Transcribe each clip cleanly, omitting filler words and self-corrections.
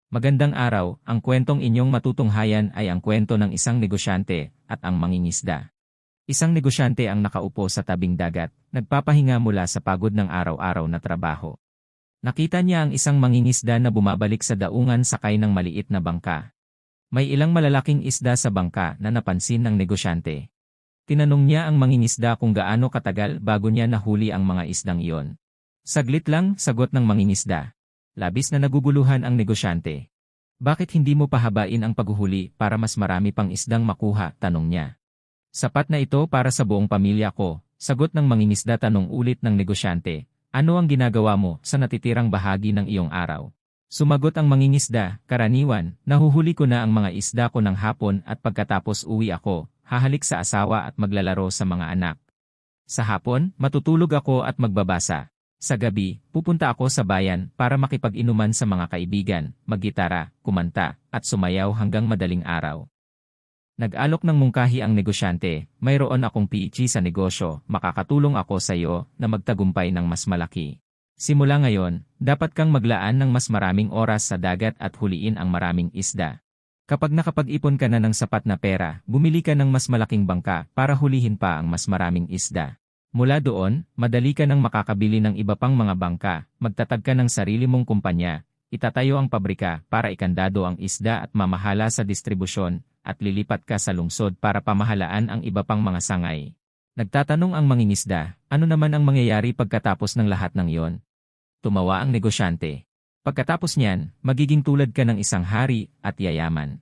Magandang araw, ang kwentong inyong matutunghayan ay ang kwento ng isang negosyante at ang mangingisda. Isang negosyante ang nakaupo sa tabing dagat, nagpapahinga mula sa pagod ng araw-araw na trabaho. Nakita niya ang isang mangingisda na bumabalik sa daungan sakay ng maliit na bangka. May ilang malalaking isda sa bangka na napansin ng negosyante. Tinanong niya ang mangingisda kung gaano katagal bago niya nahuli ang mga isdang iyon. Saglit lang, sagot ng mangingisda. Labis na naguguluhan ang negosyante. Bakit hindi mo pahabain ang paghuhuli para mas marami pang isdang makuha? Tanong niya. Sapat na ito para sa buong pamilya ko, sagot ng mangingisda. Tanong ulit ng negosyante. Ano ang ginagawa mo sa natitirang bahagi ng iyong araw? Sumagot ang mangingisda, karaniwan, nahuhuli ko na ang mga isda ko ng hapon at pagkatapos uwi ako, hahalik sa asawa at maglalaro sa mga anak. Sa hapon, matutulog ako at magbabasa. Sa gabi, pupunta ako sa bayan para makipag-inuman sa mga kaibigan, maggitara, kumanta, at sumayaw hanggang madaling araw. Nag-alok ng mungkahi ang negosyante, mayroon akong PhD sa negosyo, makakatulong ako sa iyo na magtagumpay ng mas malaki. Simula ngayon, dapat kang maglaan ng mas maraming oras sa dagat at huliin ang maraming isda. Kapag nakapag-ipon ka na ng sapat na pera, bumili ka ng mas malaking bangka para hulihin pa ang mas maraming isda. Mula doon, madali ka nang makakabili ng iba pang mga bangka, magtatag ka ng sarili mong kumpanya, itatayo ang pabrika para ikandado ang isda at mamahala sa distribusyon, at lilipat ka sa lungsod para pamahalaan ang iba pang mga sangay. Nagtatanong ang mangingisda, ano naman ang mangyayari pagkatapos ng lahat ng iyon? Tumawa ang negosyante. Pagkatapos niyan, magiging tulad ka ng isang hari at yayaman.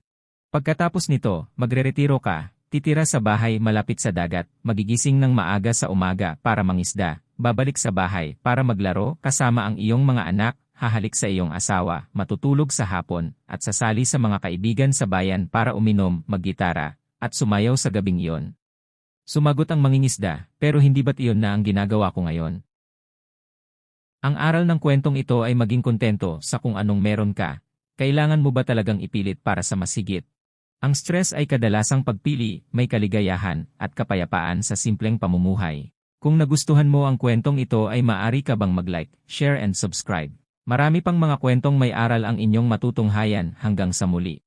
Pagkatapos nito, magreretiro ka. Titira sa bahay malapit sa dagat, magigising ng maaga sa umaga para mangisda, babalik sa bahay para maglaro kasama ang iyong mga anak, hahalik sa iyong asawa, matutulog sa hapon, at sasali sa mga kaibigan sa bayan para uminom, maggitara, at sumayaw sa gabing iyon. Sumagot ang mangingisda, pero hindi ba't iyon na ang ginagawa ko ngayon? Ang aral ng kwentong ito ay maging kontento sa kung anong meron ka. Kailangan mo ba talagang ipilit para sa masigit? Ang stress ay kadalasang pagpili, may kaligayahan, at kapayapaan sa simpleng pamumuhay. Kung nagustuhan mo ang kwentong ito ay maaari ka bang mag-like, share and subscribe. Marami pang mga kwentong may aral ang inyong matutunghayan hanggang sa muli.